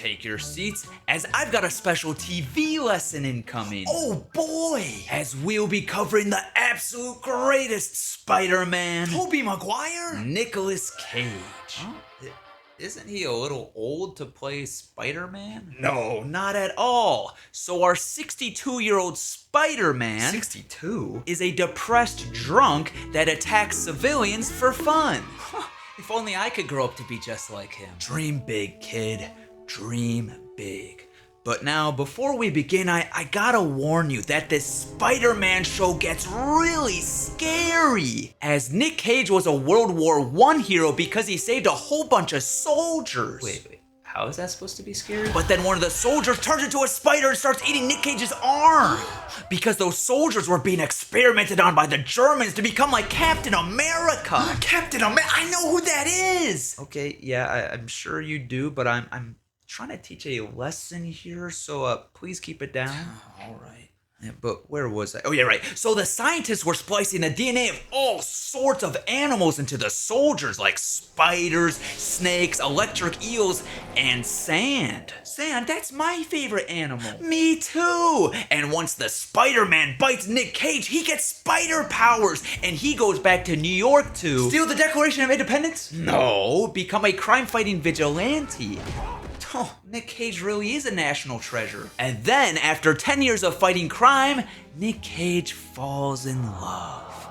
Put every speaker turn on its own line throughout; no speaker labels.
take your seats, as I've got a special TV lesson incoming.
Oh boy!
As we'll be covering the absolute greatest Spider-Man,
Tobey Maguire?
Nicolas Cage. Huh? Isn't he a little old to play Spider-Man? No, not at all. So our 62-year-old Spider-Man
62?
is a depressed drunk that attacks civilians for fun. If only I could grow up to be just like him. Dream big, kid. Dream big. But now, before we begin, I gotta warn you that this Spider-Man show gets really scary. As Nick Cage was a World War I hero because he saved a whole bunch of soldiers. Wait. How is that supposed to be scary? But then one of the soldiers turns into a spider and starts eating Nick Cage's arm. Because those soldiers were being experimented on by the Germans to become like Captain America.
Captain America? I know who that is!
Okay, yeah, I'm sure you do, but I'm trying to teach a lesson here, so please keep it down.
All right.
Yeah, but where was I? Oh yeah, right. So the scientists were splicing the DNA of all sorts of animals into the soldiers, like spiders, snakes, electric eels, and sand. Sand, that's my favorite animal. Me too! And once the Spider-Man bites Nick Cage, he gets spider powers, and he goes back to New York to
steal the Declaration of Independence?
No, become a crime-fighting vigilante. Oh, Nick Cage really is a national treasure. And then, after 10 years of fighting crime, Nick Cage falls in love.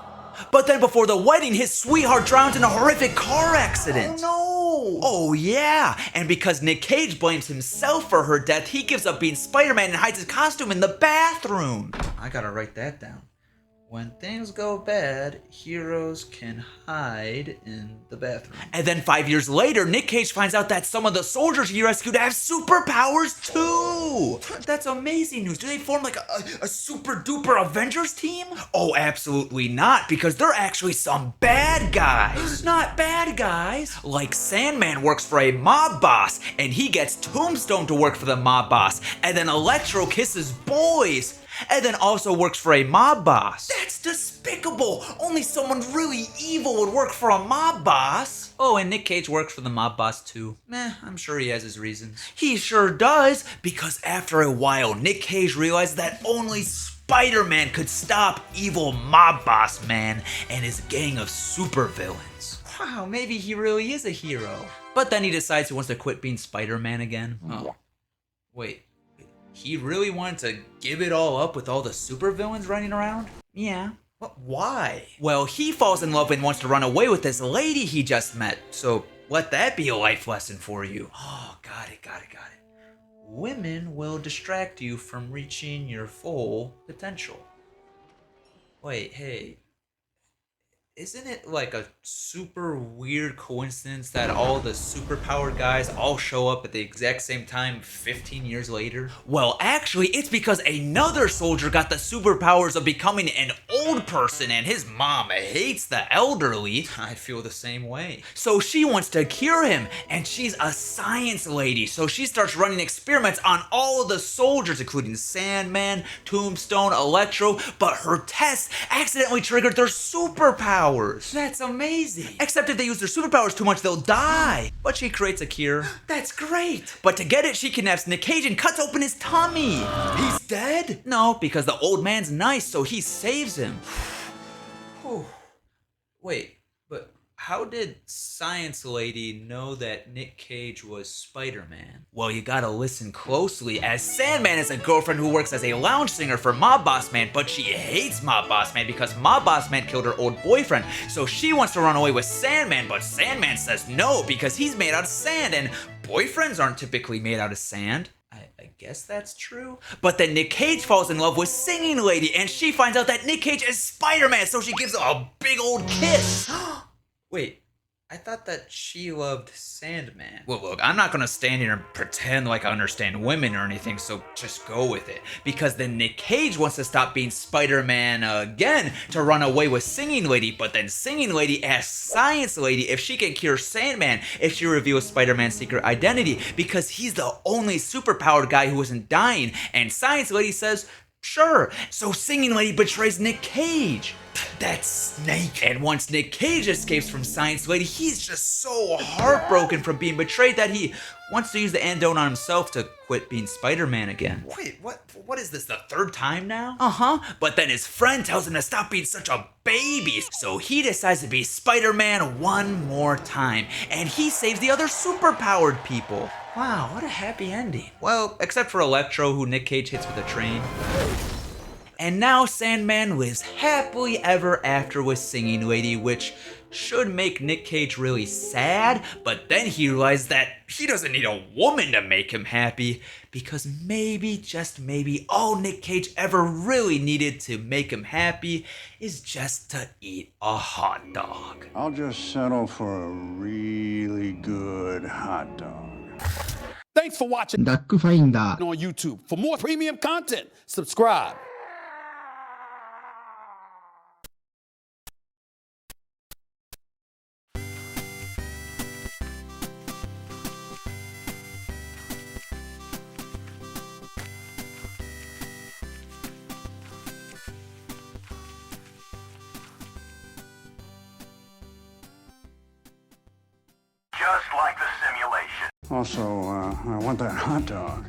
But then before the wedding, his sweetheart drowns in a horrific car accident.
Oh no!
Oh yeah, and because Nick Cage blames himself for her death, he gives up being Spider-Man and hides his costume in the bathroom. I gotta write that down. When things go bad, heroes can hide in the bathroom. And then 5 years later, Nick Cage finds out that some of the soldiers he rescued have superpowers too! That's amazing news. Do they form like a super duper Avengers team? Oh, absolutely not, because they're actually some bad guys. Not bad guys. Like Sandman works for a mob boss, and he gets Tombstone to work for the mob boss, and then Electro kisses boys, and then also works for a mob boss.
That's despicable! Only someone really evil would work for a mob boss.
Oh, and Nick Cage works for the mob boss too. I'm sure he has his reasons. He sure does, because after a while, Nick Cage realized that only Spider-Man could stop evil mob boss man and his gang of supervillains. Wow, maybe he really is a hero. But then he decides he wants to quit being Spider-Man again. Oh. Wait. He really wanted to give it all up with all the supervillains running around? Yeah.
But why?
Well, he falls in love and wants to run away with this lady he just met. So let that be a life lesson for you. Oh, got it. Women will distract you from reaching your full potential. Wait, hey. Isn't it like a super weird coincidence that all the superpowered guys all show up at the exact same time 15 years later? Well, actually, it's because another soldier got the superpowers of becoming an old person, and his mom hates the elderly. I feel the same way. So she wants to cure him, and she's a science lady, so she starts running experiments on all of the soldiers, including Sandman, Tombstone, Electro, but her tests accidentally triggered their superpowers.
That's amazing.
Except if they use their superpowers too much, they'll die. But she creates a cure.
That's great.
But to get it, she kidnaps Nick Cage and cuts open his tummy.
He's dead?
No, because the old man's nice, so he saves him. Wait, but how did Science Lady know that Nick Cage was Spider-Man? Well, you gotta listen closely, as Sandman is a girlfriend who works as a lounge singer for Mob Boss Man, but she hates Mob Boss Man because Mob Boss Man killed her old boyfriend. So she wants to run away with Sandman, but Sandman says no because he's made out of sand, and boyfriends aren't typically made out of sand. I guess that's true. But then Nick Cage falls in love with Singing Lady, and she finds out that Nick Cage is Spider-Man, so she gives him a big old kiss. Wait, I thought that she loved Sandman. Well, look, I'm not gonna stand here and pretend like I understand women or anything, so just go with it. Because then Nick Cage wants to stop being Spider-Man again to run away with Singing Lady, but then Singing Lady asks Science Lady if she can cure Sandman if she reveals Spider-Man's secret identity, because he's the only superpowered guy who isn't dying, and Science Lady says, Sure. So Singing Lady betrays Nick Cage.
That snake.
And once Nick Cage escapes from Science Lady, he's just so heartbroken from being betrayed that he wants to use the antidote on himself to quit being Spider-Man again.
Wait, what is this, the third time now?
Uh-huh. But then his friend tells him to stop being such a baby, so he decides to be Spider-Man one more time, and he saves the other superpowered people. Wow, what a happy ending. Well, except for Electro, who Nick Cage hits with a train. And now Sandman lives happily ever after with Singing Lady, which should make Nick Cage really sad, but then he realized that he doesn't need a woman to make him happy, because maybe, just maybe, all Nick Cage ever really needed to make him happy is just to eat a hot dog.
I'll just settle for a really good hot dog.
Thanks for watching
DUCKFINDER.
on YouTube. For more premium content, subscribe.
Also, I want that hot dog.